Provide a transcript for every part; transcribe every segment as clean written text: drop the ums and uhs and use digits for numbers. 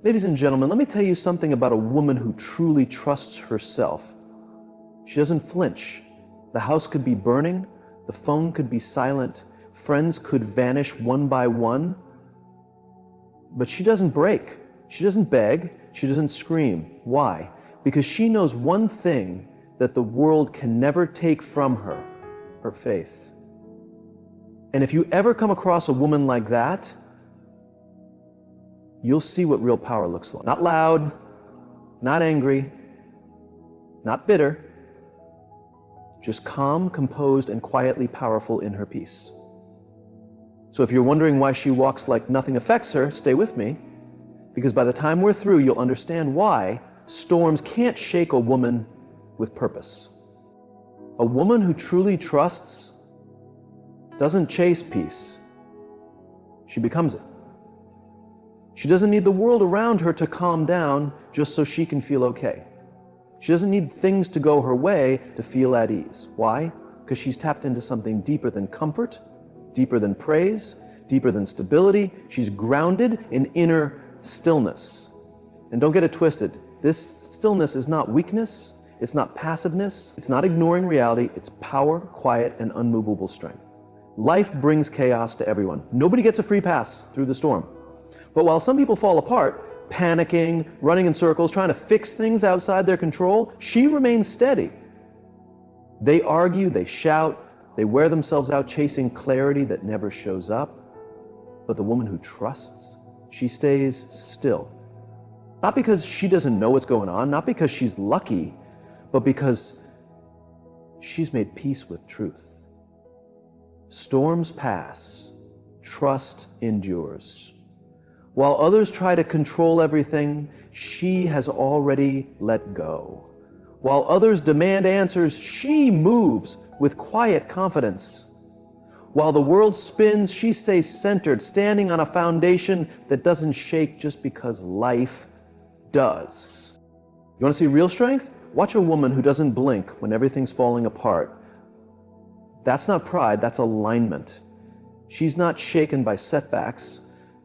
Ladies and gentlemen, let me tell you something about a woman who truly trusts herself. She doesn't flinch. The house could be burning, the phone could be silent, friends could vanish one by one, but she doesn't break. She doesn't beg. She doesn't scream. Why? Because she knows one thing that the world can never take from her: her faith. And if you ever come across a woman like that, you'll see what real power looks like. Not loud, not angry, not bitter, just calm, composed, and quietly powerful in her peace. So if you're wondering why she walks like nothing affects her, stay with me, because by the time we're through, you'll understand why storms can't shake a woman with purpose. A woman who truly trusts doesn't chase peace. She becomes it. She doesn't need the world around her to calm down just so she can feel okay. She doesn't need things to go her way to feel at ease. Why? Because she's tapped into something deeper than comfort, deeper than praise, deeper than stability. She's grounded in inner stillness. And don't get it twisted. This stillness is not weakness. It's not passiveness. It's not ignoring reality. It's power, quiet, and unmovable strength. Life brings chaos to everyone. Nobody gets a free pass through the storm. But while some people fall apart, panicking, running in circles, trying to fix things outside their control, she remains steady. They argue, they shout, they wear themselves out chasing clarity that never shows up. But the woman who trusts, she stays still. Not because she doesn't know what's going on, not because she's lucky, but because she's made peace with truth. Storms pass, trust endures. While others try to control everything, she has already let go. While others demand answers, she moves with quiet confidence. While the world spins, she stays centered, standing on a foundation that doesn't shake just because life does. You want to see real strength? Watch a woman who doesn't blink when everything's falling apart. That's not pride, that's alignment. She's not shaken by setbacks.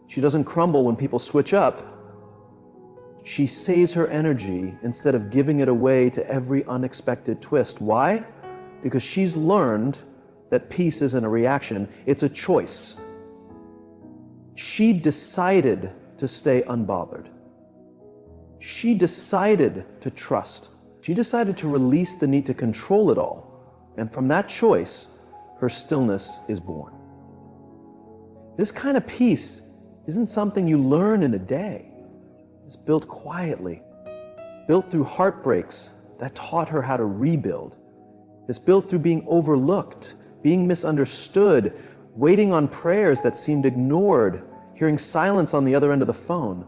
She doesn't crumble when people switch up. She saves her energy instead of giving it away to every unexpected twist. Why? Because she's learned that peace isn't a reaction, it's a choice. She decided to stay unbothered. She decided to trust. She decided to release the need to control it all. And from that choice, her stillness is born. This kind of peace isn't something you learn in a day. It's built quietly, built through heartbreaks that taught her how to rebuild. It's built through being overlooked, being misunderstood, waiting on prayers that seemed ignored, hearing silence on the other end of the phone,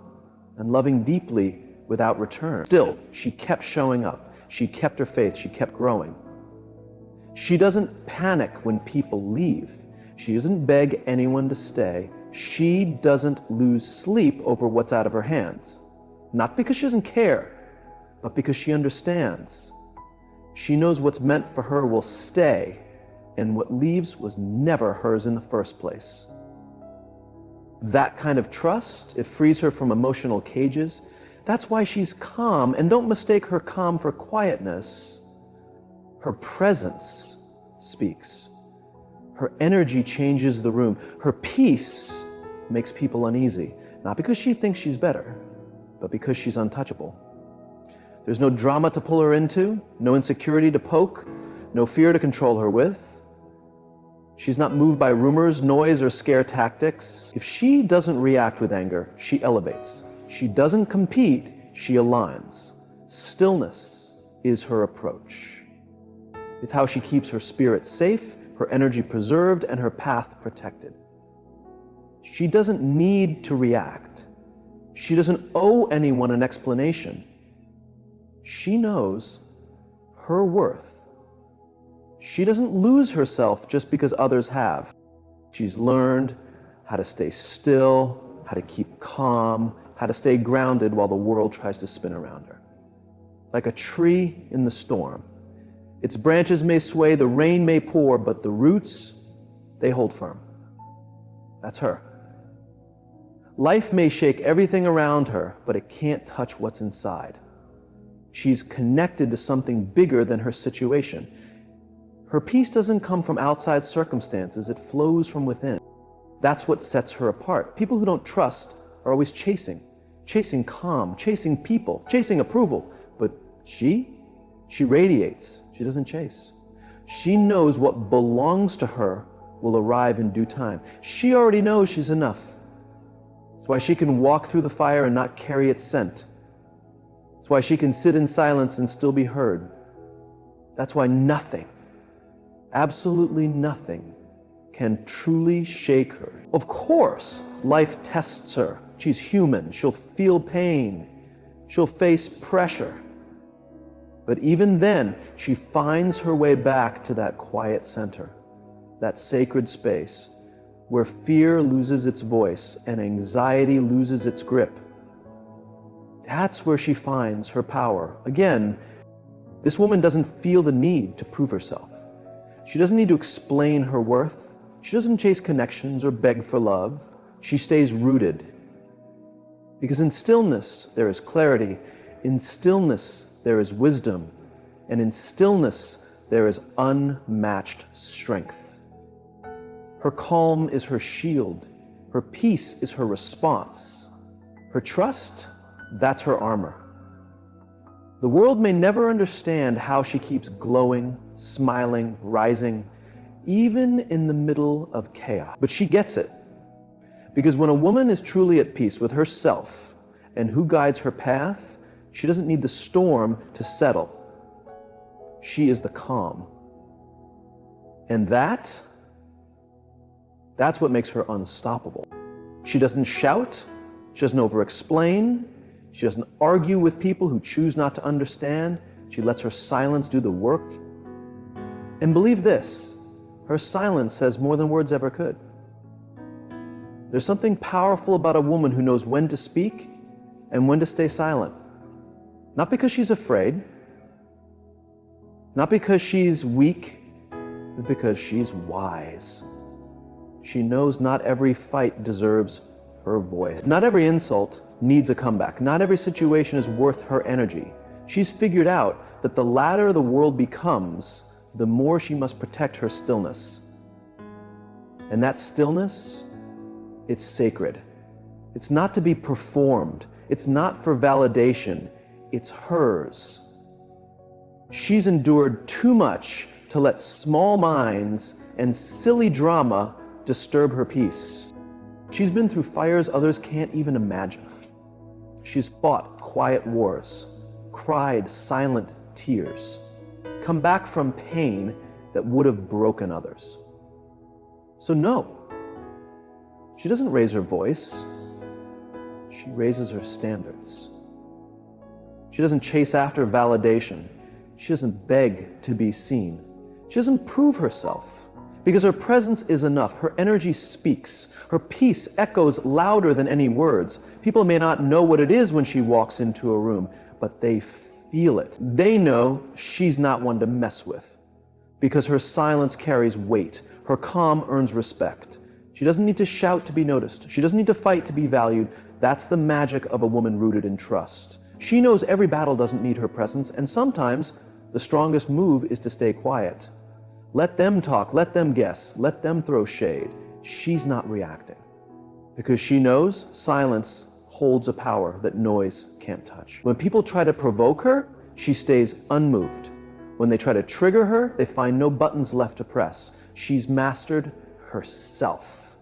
and loving deeply without return. Still, she kept showing up. She kept her faith. She kept growing. She doesn't panic when people leave. She doesn't beg anyone to stay. She doesn't lose sleep over what's out of her hands. Not because she doesn't care, but because she understands. She knows what's meant for her will stay, and what leaves was never hers in the first place. That kind of trust, it frees her from emotional cages. That's why she's calm, and don't mistake her calm for quietness. Her presence speaks. Her energy changes the room. Her peace makes people uneasy, not because she thinks she's better, but because she's untouchable. There's no drama to pull her into, no insecurity to poke, no fear to control her with. She's not moved by rumors, noise, or scare tactics. If she doesn't react with anger, she elevates. She doesn't compete, she aligns. Stillness is her approach. It's how she keeps her spirit safe, her energy preserved, and her path protected. She doesn't need to react. She doesn't owe anyone an explanation. She knows her worth. She doesn't lose herself just because others have. She's learned how to stay still, how to keep calm, how to stay grounded while the world tries to spin around her. Like a tree in the storm. Its branches may sway, the rain may pour, but the roots, they hold firm. That's her. Life may shake everything around her, but it can't touch what's inside. She's connected to something bigger than her situation. Her peace doesn't come from outside circumstances, it flows from within. That's what sets her apart. People who don't trust are always chasing calm, chasing people, chasing approval. But she radiates, she doesn't chase. She knows what belongs to her will arrive in due time. She already knows she's enough. That's why she can walk through the fire and not carry its scent. That's why she can sit in silence and still be heard. That's why nothing, absolutely nothing, can truly shake her. Of course, life tests her. She's human. She'll feel pain. She'll face pressure. But even then, she finds her way back to that quiet center, that sacred space, where fear loses its voice and anxiety loses its grip. That's where she finds her power. Again, this woman doesn't feel the need to prove herself. She doesn't need to explain her worth. She doesn't chase connections or beg for love. She stays rooted. Because in stillness, there is clarity. In stillness, there is wisdom. And in stillness, there is unmatched strength. Her calm is her shield. Her peace is her response. Her trust, that's her armor. The world may never understand how she keeps glowing, smiling, rising, even in the middle of chaos. But she gets it. Because when a woman is truly at peace with herself and who guides her path, she doesn't need the storm to settle. She is the calm. And that's what makes her unstoppable. She doesn't shout, she doesn't over-explain, she doesn't argue with people who choose not to understand. She lets her silence do the work. And believe this, her silence says more than words ever could. There's something powerful about a woman who knows when to speak and when to stay silent. Not because she's afraid, not because she's weak, but because she's wise. She knows not every fight deserves her voice. Not every insult needs a comeback. Not every situation is worth her energy. She's figured out that the louder the world becomes, the more she must protect her stillness. And that stillness, it's sacred. It's not to be performed. It's not for validation. It's hers. She's endured too much to let small minds and silly drama disturb her peace. She's been through fires others can't even imagine. She's fought quiet wars, cried silent tears, come back from pain that would have broken others. So no, she doesn't raise her voice, she raises her standards. She doesn't chase after validation. She doesn't beg to be seen. She doesn't prove herself. Because her presence is enough. Her energy speaks. Her peace echoes louder than any words. People may not know what it is when she walks into a room, but they feel it. They know she's not one to mess with. Because her silence carries weight. Her calm earns respect. She doesn't need to shout to be noticed. She doesn't need to fight to be valued. That's the magic of a woman rooted in trust. She knows every battle doesn't need her presence, and sometimes the strongest move is to stay quiet. Let them talk, let them guess, let them throw shade. She's not reacting. Because she knows silence holds a power that noise can't touch. When people try to provoke her, she stays unmoved. When they try to trigger her, they find no buttons left to press. She's mastered herself.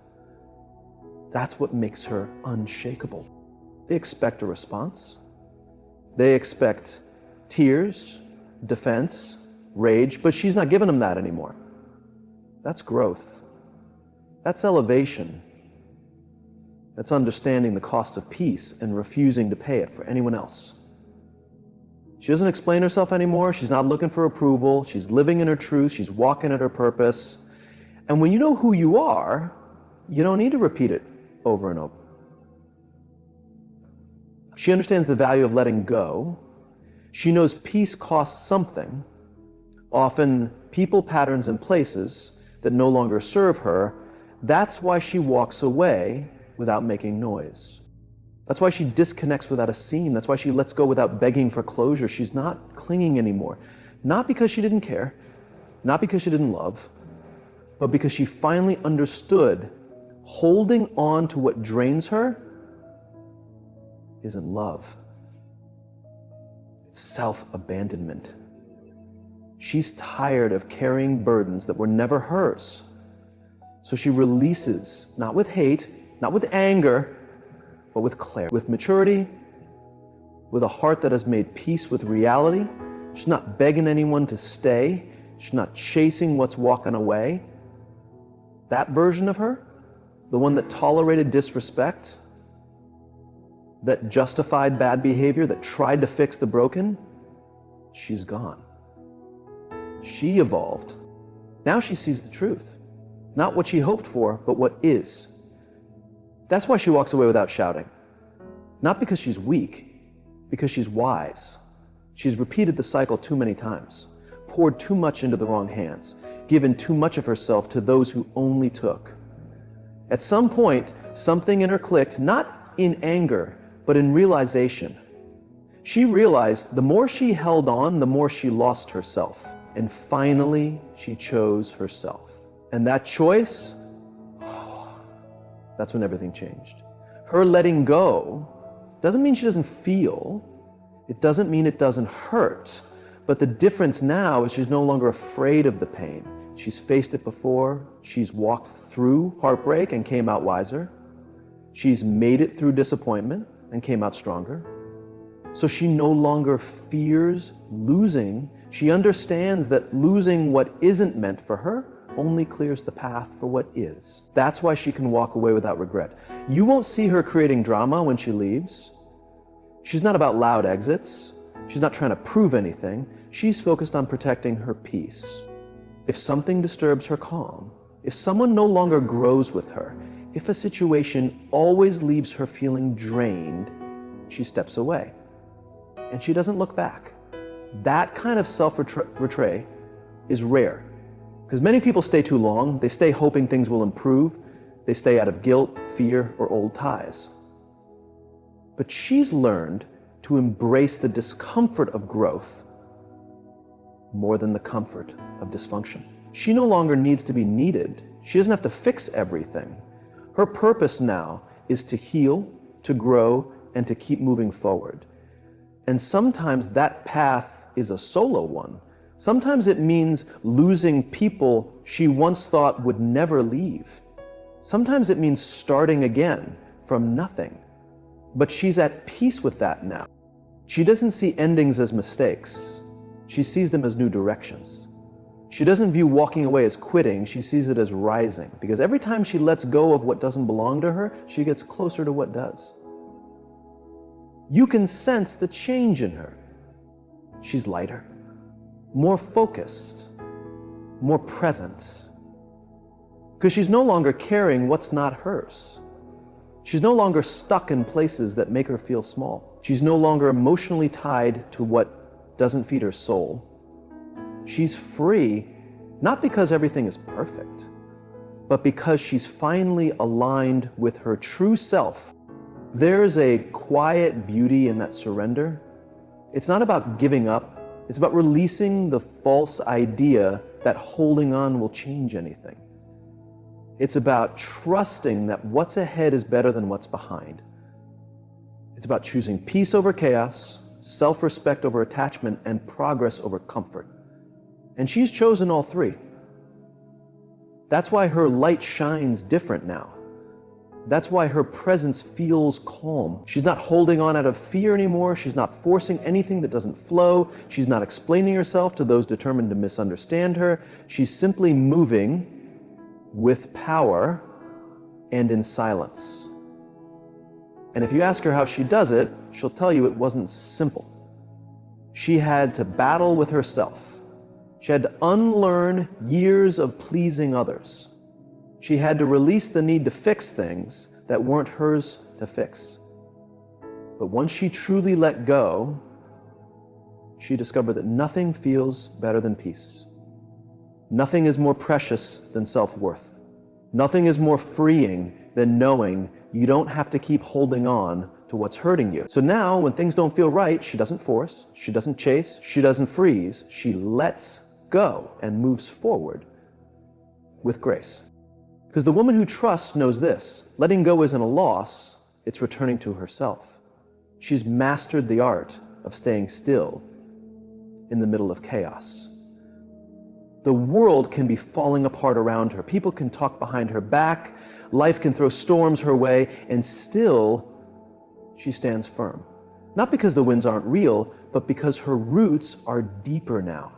That's what makes her unshakable. They expect a response. They expect tears, defense, rage, but she's not giving them that anymore. That's growth. That's elevation. That's understanding the cost of peace and refusing to pay it for anyone else. She doesn't explain herself anymore. She's not looking for approval. She's living in her truth. She's walking at her purpose. And when you know who you are, you don't need to repeat it over and over. She understands the value of letting go. She knows peace costs something, often people, patterns, and places that no longer serve her. That's why she walks away without making noise. That's why she disconnects without a scene. That's why she lets go without begging for closure. She's not clinging anymore. Not because she didn't care, not because she didn't love, but because she finally understood holding on to what drains her isn't love. It's self-abandonment. She's tired of carrying burdens that were never hers. So she releases, not with hate, not with anger, but with clarity, with maturity, with a heart that has made peace with reality. She's not begging anyone to stay. She's not chasing what's walking away. That version of her, the one that tolerated disrespect, that justified bad behavior, that tried to fix the broken, she's gone. She evolved. Now she sees the truth. Not what she hoped for, but what is. That's why she walks away without shouting. Not because she's weak, because she's wise. She's repeated the cycle too many times, poured too much into the wrong hands, given too much of herself to those who only took. At some point, something in her clicked, not in anger, but in realization. She realized the more she held on, the more she lost herself. And finally, she chose herself. And that choice, that's when everything changed. Her letting go doesn't mean she doesn't feel. It doesn't mean it doesn't hurt. But the difference now is she's no longer afraid of the pain. She's faced it before. She's walked through heartbreak and came out wiser. She's made it through disappointment and came out stronger. So she no longer fears losing. She understands that losing what isn't meant for her only clears the path for what is. That's why she can walk away without regret. You won't see her creating drama when she leaves. She's not about loud exits. She's not trying to prove anything. She's focused on protecting her peace. If something disturbs her calm, if someone no longer grows with her, if a situation always leaves her feeling drained, she steps away. And she doesn't look back. That kind of self-retray is rare. Because many people stay too long. They stay hoping things will improve. They stay out of guilt, fear, or old ties. But she's learned to embrace the discomfort of growth more than the comfort of dysfunction. She no longer needs to be needed. She doesn't have to fix everything. Her purpose now is to heal, to grow, and to keep moving forward. And sometimes that path is a solo one. Sometimes it means losing people she once thought would never leave. Sometimes it means starting again from nothing. But she's at peace with that now. She doesn't see endings as mistakes. She sees them as new directions. She doesn't view walking away as quitting. She sees it as rising. Because every time she lets go of what doesn't belong to her, she gets closer to what does. You can sense the change in her. She's lighter, more focused, more present. Because she's no longer carrying what's not hers. She's no longer stuck in places that make her feel small. She's no longer emotionally tied to what doesn't feed her soul. She's free, not because everything is perfect, but because she's finally aligned with her true self. There's a quiet beauty in that surrender. It's not about giving up. It's about releasing the false idea that holding on will change anything. It's about trusting that what's ahead is better than what's behind. It's about choosing peace over chaos, self-respect over attachment, and progress over comfort. And she's chosen all three. That's why her light shines different now. That's why her presence feels calm. She's not holding on out of fear anymore. She's not forcing anything that doesn't flow. She's not explaining herself to those determined to misunderstand her. She's simply moving with power and in silence. And if you ask her how she does it, she'll tell you it wasn't simple. She had to battle with herself. She had to unlearn years of pleasing others. She had to release the need to fix things that weren't hers to fix. But once she truly let go, she discovered that nothing feels better than peace. Nothing is more precious than self-worth. Nothing is more freeing than knowing you don't have to keep holding on to what's hurting you. So now, when things don't feel right, she doesn't force, she doesn't chase, she doesn't freeze. She lets go and moves forward with grace. Because the woman who trusts knows this: letting go isn't a loss, it's returning to herself. She's mastered the art of staying still in the middle of chaos. The world can be falling apart around her. People can talk behind her back. Life can throw storms her way, and still she stands firm. Not because the winds aren't real, but because her roots are deeper now.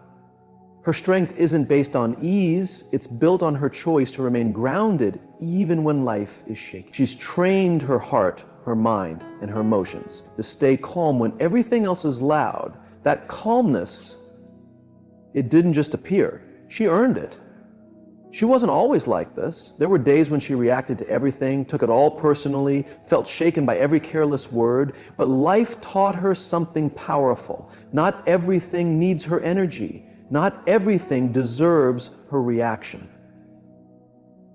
Her strength isn't based on ease, it's built on her choice to remain grounded even when life is shaky. She's trained her heart, her mind, and her emotions to stay calm when everything else is loud. That calmness, it didn't just appear. She earned it. She wasn't always like this. There were days when she reacted to everything, took it all personally, felt shaken by every careless word, but life taught her something powerful. Not everything needs her energy. Not everything deserves her reaction.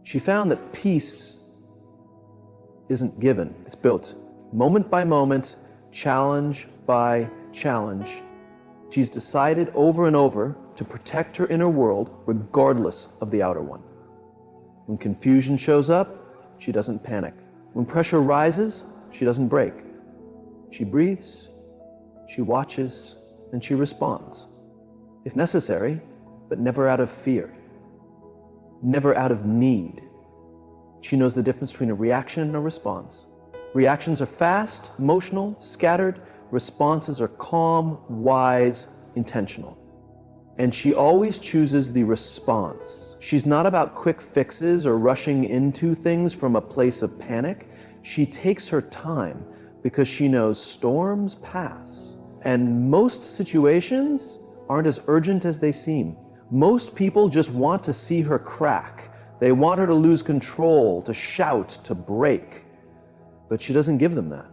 She found that peace isn't given. It's built moment by moment, challenge by challenge. She's decided over and over to protect her inner world regardless of the outer one. When confusion shows up, she doesn't panic. When pressure rises, she doesn't break. She breathes, she watches, and she responds. If necessary, but never out of fear, never out of need. She knows the difference between a reaction and a response. Reactions are fast, emotional, scattered. Responses are calm, wise, intentional. And she always chooses the response. She's not about quick fixes or rushing into things from a place of panic. She takes her time because she knows storms pass. And most situations aren't as urgent as they seem. Most people just want to see her crack. They want her to lose control, to shout, to break. But she doesn't give them that.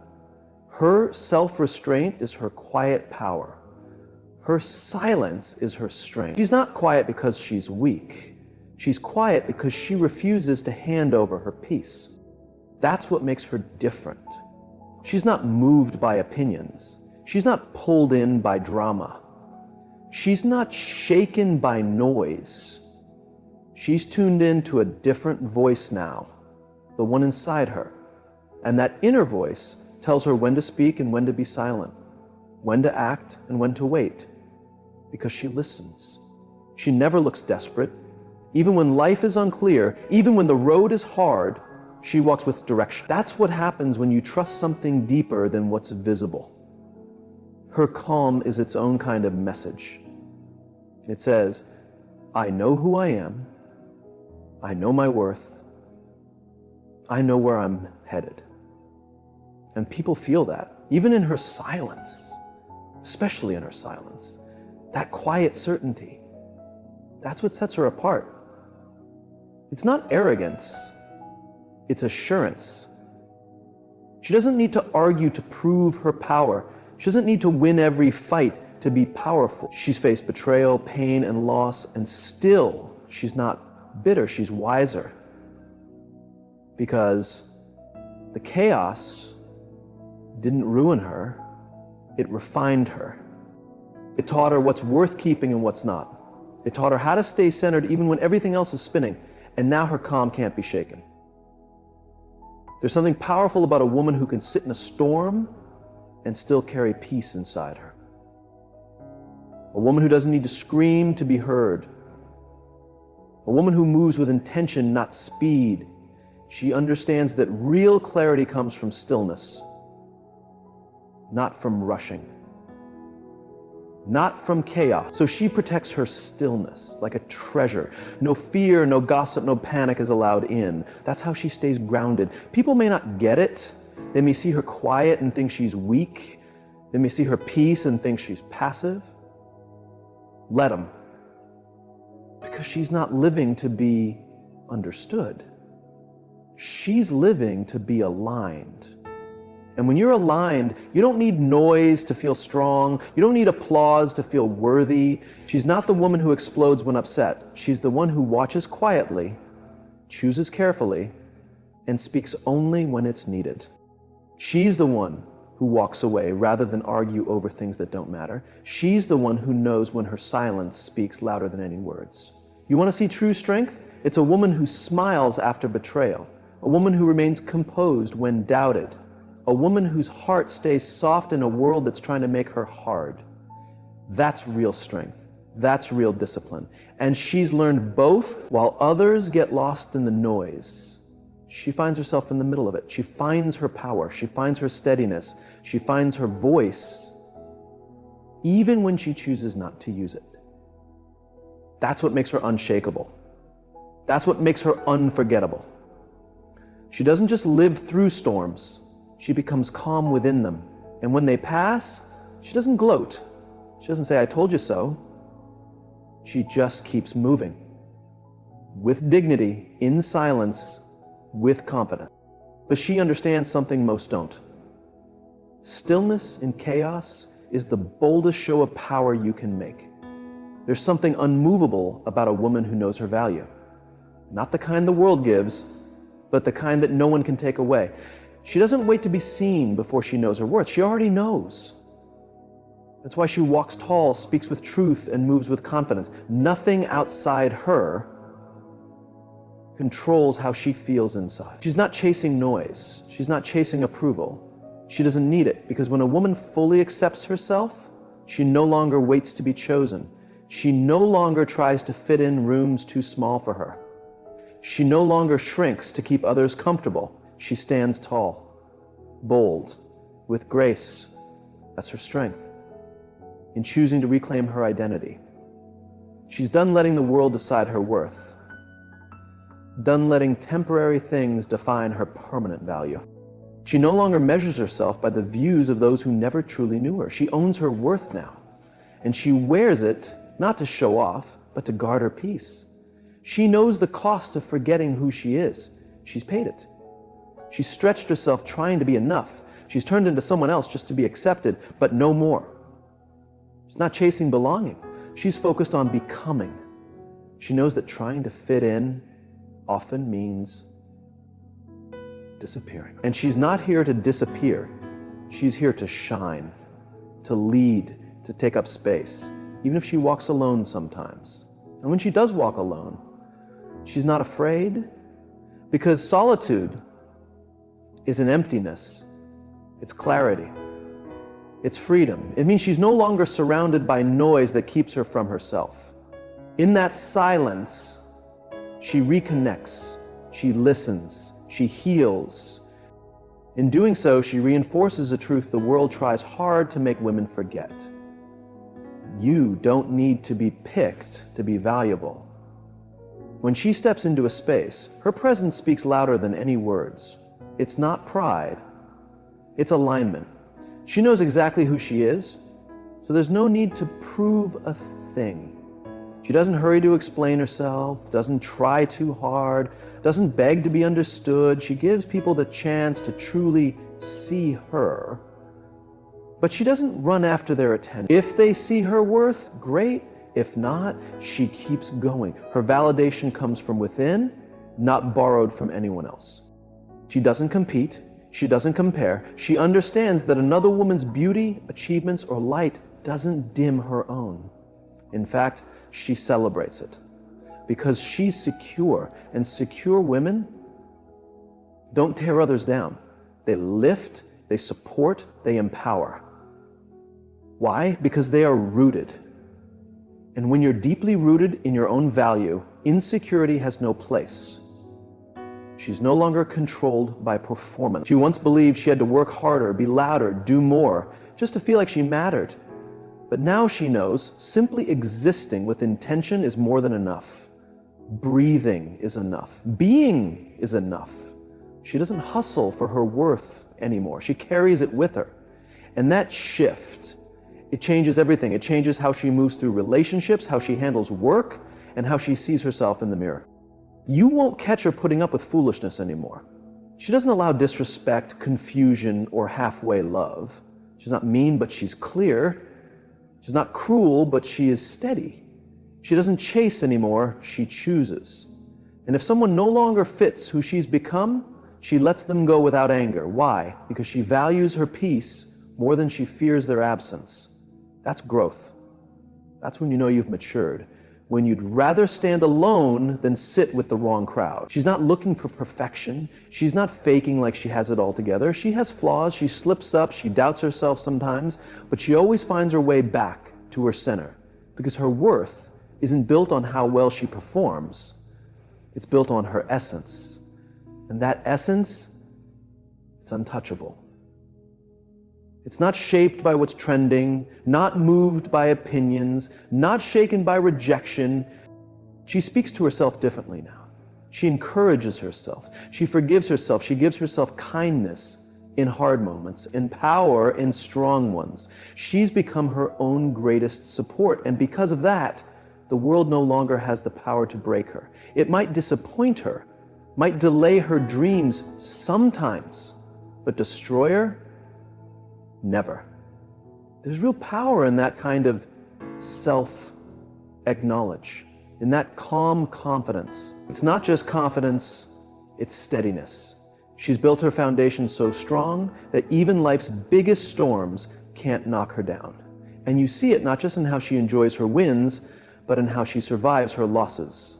Her self-restraint is her quiet power. Her silence is her strength. She's not quiet because she's weak. She's quiet because she refuses to hand over her peace. That's what makes her different. She's not moved by opinions. She's not pulled in by drama. She's not shaken by noise. She's tuned in to a different voice now, the one inside her. And that inner voice tells her when to speak and when to be silent, when to act and when to wait, because she listens. She never looks desperate. Even when life is unclear, even when the road is hard, she walks with direction. That's what happens when you trust something deeper than what's visible. Her calm is its own kind of message. It says, I know who I am. I know my worth. I know where I'm headed. And people feel that, even in her silence, especially in her silence. That quiet certainty, that's what sets her apart. It's not arrogance, it's assurance. She doesn't need to argue to prove her power. She doesn't need to win every fight to be powerful. She's faced betrayal, pain, and loss, and still she's not bitter, she's wiser. Because the chaos didn't ruin her, it refined her. It taught her what's worth keeping and what's not. It taught her how to stay centered even when everything else is spinning, and now her calm can't be shaken. There's something powerful about a woman who can sit in a storm and still carry peace inside her. A woman who doesn't need to scream to be heard. A woman who moves with intention, not speed. She understands that real clarity comes from stillness, not from rushing, not from chaos. So she protects her stillness like a treasure. No fear, no gossip, no panic is allowed in. That's how she stays grounded. People may not get it. They may see her quiet and think she's weak. They may see her peace and think she's passive. Let them. Because she's not living to be understood. She's living to be aligned. And when you're aligned, you don't need noise to feel strong. You don't need applause to feel worthy. She's not the woman who explodes when upset. She's the one who watches quietly, chooses carefully, and speaks only when it's needed. She's the one who walks away rather than argue over things that don't matter. She's the one who knows when her silence speaks louder than any words. You want to see true strength? It's a woman who smiles after betrayal, a woman who remains composed when doubted, a woman whose heart stays soft in a world that's trying to make her hard. That's real strength. That's real discipline. And she's learned both while others get lost in the noise. She finds herself in the middle of it. She finds her power. She finds her steadiness. She finds her voice, even when she chooses not to use it. That's what makes her unshakable. That's what makes her unforgettable. She doesn't just live through storms. She becomes calm within them. And when they pass, she doesn't gloat. She doesn't say, "I told you so." She just keeps moving with dignity, in silence, with confidence. But she understands something most don't. Stillness in chaos is the boldest show of power you can make. There's something unmovable about a woman who knows her value. Not the kind the world gives, but the kind that no one can take away. She doesn't wait to be seen before she knows her worth. She already knows. That's why she walks tall, speaks with truth, and moves with confidence. Nothing outside her controls how she feels inside. She's not chasing noise. She's not chasing approval. She doesn't need it, because when a woman fully accepts herself, she no longer waits to be chosen. She no longer tries to fit in rooms too small for her. She no longer shrinks to keep others comfortable. She stands tall, bold, with grace. That's her strength in choosing to reclaim her identity. She's done letting the world decide her worth, done letting temporary things define her permanent value. She no longer measures herself by the views of those who never truly knew her. She owns her worth now, and she wears it not to show off, but to guard her peace. She knows the cost of forgetting who she is. She's paid it. She's stretched herself trying to be enough. She's turned into someone else just to be accepted, but no more. She's not chasing belonging. She's focused on becoming. She knows that trying to fit in often means disappearing. And she's not here to disappear. She's here to shine, to lead, to take up space, even if she walks alone sometimes. And when she does walk alone, she's not afraid, because solitude is an emptiness. It's clarity. It's freedom. It means she's no longer surrounded by noise that keeps her from herself. In that silence, she reconnects, she listens, she heals. In doing so, she reinforces a truth the world tries hard to make women forget. You don't need to be picked to be valuable. When she steps into a space, her presence speaks louder than any words. It's not pride, it's alignment. She knows exactly who she is, so there's no need to prove a thing. She doesn't hurry to explain herself, doesn't try too hard, doesn't beg to be understood. She gives people the chance to truly see her, but she doesn't run after their attention. If they see her worth, great. If not, she keeps going. Her validation comes from within, not borrowed from anyone else. She doesn't compete. She doesn't compare. She understands that another woman's beauty, achievements, or light doesn't dim her own. In fact, she celebrates it because she's secure, and secure women don't tear others down. They lift, they support, they empower. Why? Because they are rooted. And when you're deeply rooted in your own value, insecurity has no place. She's no longer controlled by performance. She once believed she had to work harder, be louder, do more, just to feel like she mattered. But now she knows simply existing with intention is more than enough. Breathing is enough. Being is enough. She doesn't hustle for her worth anymore. She carries it with her. And that shift, it changes everything. It changes how she moves through relationships, how she handles work, and how she sees herself in the mirror. You won't catch her putting up with foolishness anymore. She doesn't allow disrespect, confusion, or halfway love. She's not mean, but she's clear. She's not cruel, but she is steady. She doesn't chase anymore, she chooses. And if someone no longer fits who she's become, she lets them go without anger. Why? Because she values her peace more than she fears their absence. That's growth. That's when you know you've matured. When you'd rather stand alone than sit with the wrong crowd. She's not looking for perfection. She's not faking like she has it all together. She has flaws. She slips up. She doubts herself sometimes. But she always finds her way back to her center. Because her worth isn't built on how well she performs. It's built on her essence. And that essence is untouchable. It's not shaped by what's trending, not moved by opinions, not shaken by rejection. She speaks to herself differently now. She encourages herself. She forgives herself. She gives herself kindness in hard moments, and power in strong ones. She's become her own greatest support, and because of that, the world no longer has the power to break her. It might disappoint her, might delay her dreams sometimes, but destroy her? Never. There's real power in that kind of self-acknowledge, in that calm confidence. It's not just confidence, it's steadiness. She's built her foundation so strong that even life's biggest storms can't knock her down. And you see it not just in how she enjoys her wins, but in how she survives her losses.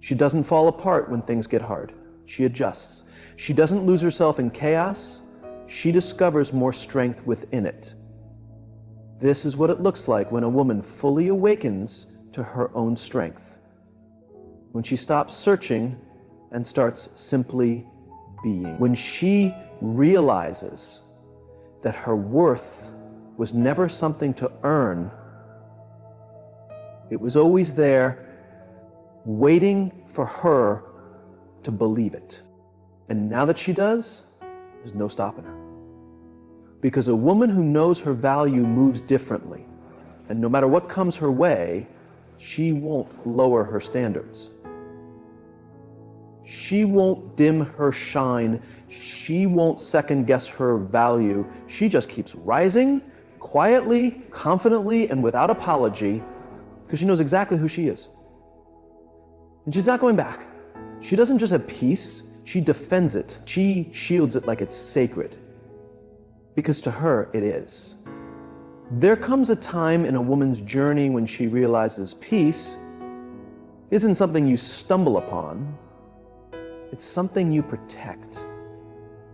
She doesn't fall apart when things get hard. She adjusts. She doesn't lose herself in chaos. She discovers more strength within it. This is what it looks like when a woman fully awakens to her own strength. When she stops searching and starts simply being. When she realizes that her worth was never something to earn. It was always there, waiting for her to believe it. And now that she does, there's no stopping her. Because a woman who knows her value moves differently. And no matter what comes her way, she won't lower her standards. She won't dim her shine. She won't second guess her value. She just keeps rising, quietly, confidently, and without apology, because she knows exactly who she is. And she's not going back. She doesn't just have peace, she defends it. She shields it like it's sacred. Because to her, it is. There comes a time in a woman's journey when she realizes peace isn't something you stumble upon, it's something you protect.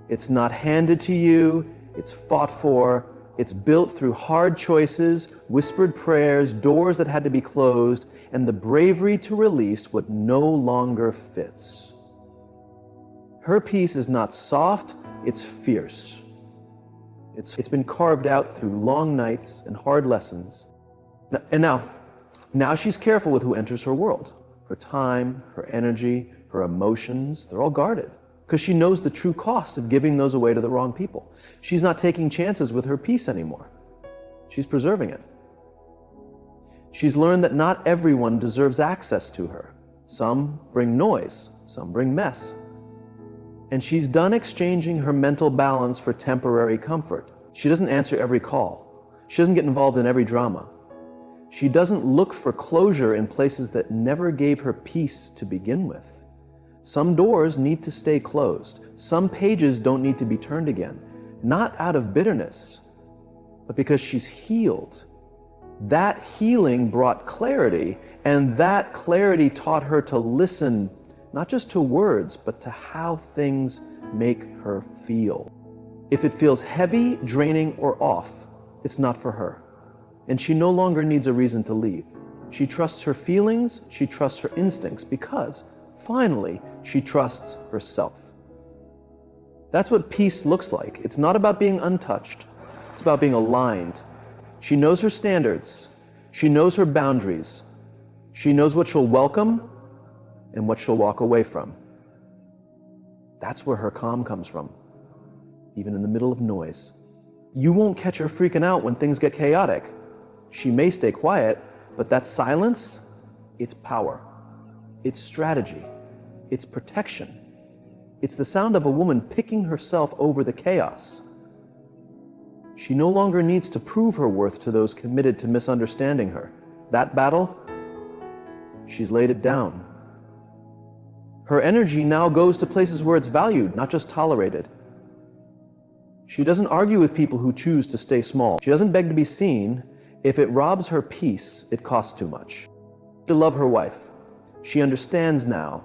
It's not handed to you, it's fought for, it's built through hard choices, whispered prayers, doors that had to be closed, and the bravery to release what no longer fits. Her peace is not soft, it's fierce. It's been carved out through long nights and hard lessons. And now she's careful with who enters her world. Her time, her energy, her emotions, they're all guarded. Because she knows the true cost of giving those away to the wrong people. She's not taking chances with her peace anymore. She's preserving it. She's learned that not everyone deserves access to her. Some bring noise, some bring mess. And she's done exchanging her mental balance for temporary comfort. She doesn't answer every call. She doesn't get involved in every drama. She doesn't look for closure in places that never gave her peace to begin with. Some doors need to stay closed. Some pages don't need to be turned again. Not out of bitterness, but because she's healed. That healing brought clarity, and that clarity taught her to listen not just to words, but to how things make her feel. If it feels heavy, draining, or off, it's not for her. And she no longer needs a reason to leave. She trusts her feelings, she trusts her instincts, because, finally, she trusts herself. That's what peace looks like. It's not about being untouched. It's about being aligned. She knows her standards. She knows her boundaries. She knows what she'll welcome and what she'll walk away from. That's where her calm comes from, even in the middle of noise. You won't catch her freaking out when things get chaotic. She may stay quiet, but that silence, it's power. It's strategy. It's protection. It's the sound of a woman picking herself over the chaos. She no longer needs to prove her worth to those committed to misunderstanding her. That battle, she's laid it down. Her energy now goes to places where it's valued, not just tolerated. She doesn't argue with people who choose to stay small. She doesn't beg to be seen. If it robs her peace, it costs too much. To love her wife. She understands now,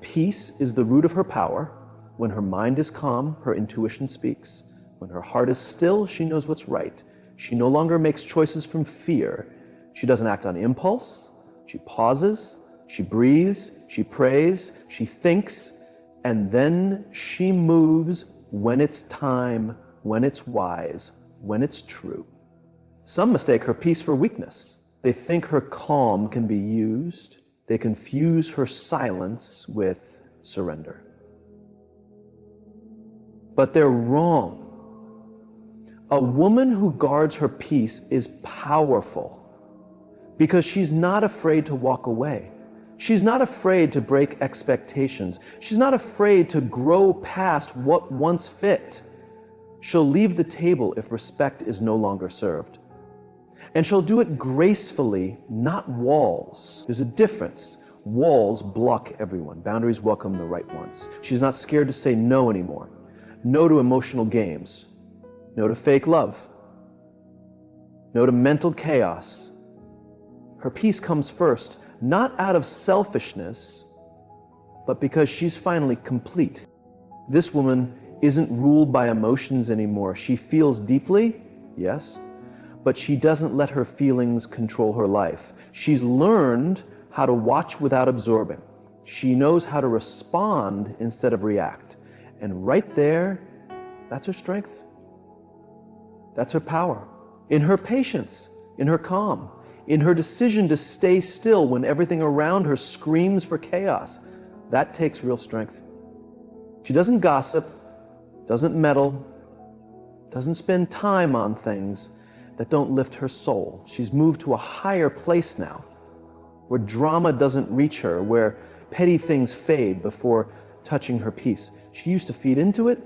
peace is the root of her power. When her mind is calm, her intuition speaks. When her heart is still, she knows what's right. She no longer makes choices from fear. She doesn't act on impulse. She pauses, she breathes, she prays, she thinks, and then she moves when it's time, when it's wise, when it's true. Some mistake her peace for weakness. They think her calm can be used. They confuse her silence with surrender. But they're wrong. A woman who guards her peace is powerful because she's not afraid to walk away. She's not afraid to break expectations. She's not afraid to grow past what once fit. She'll leave the table if respect is no longer served. And she'll do it gracefully, not walls. There's a difference. Walls block everyone. Boundaries welcome the right ones. She's not scared to say no anymore. No to emotional games. No to fake love. No to mental chaos. Her peace comes first, not out of selfishness, but because she's finally complete. This woman isn't ruled by emotions anymore. She feels deeply, yes, but she doesn't let her feelings control her life. She's learned how to watch without absorbing. She knows how to respond instead of react. And right there, that's her strength. That's her power. In her patience, in her calm, in her decision to stay still when everything around her screams for chaos. That takes real strength. She doesn't gossip, doesn't meddle, doesn't spend time on things that don't lift her soul. She's moved to a higher place now, where drama doesn't reach her, where petty things fade before touching her peace. She used to feed into it.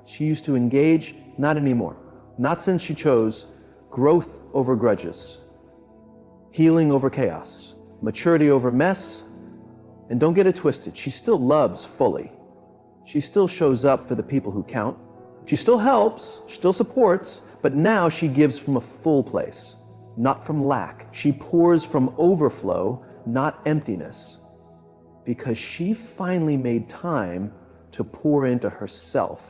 She used to engage. Not anymore. Not since she chose growth over grudges, healing over chaos, maturity over mess. And don't get it twisted, she still loves fully. She still shows up for the people who count. She still helps, still supports, but now she gives from a full place, not from lack. She pours from overflow, not emptiness, because she finally made time to pour into herself.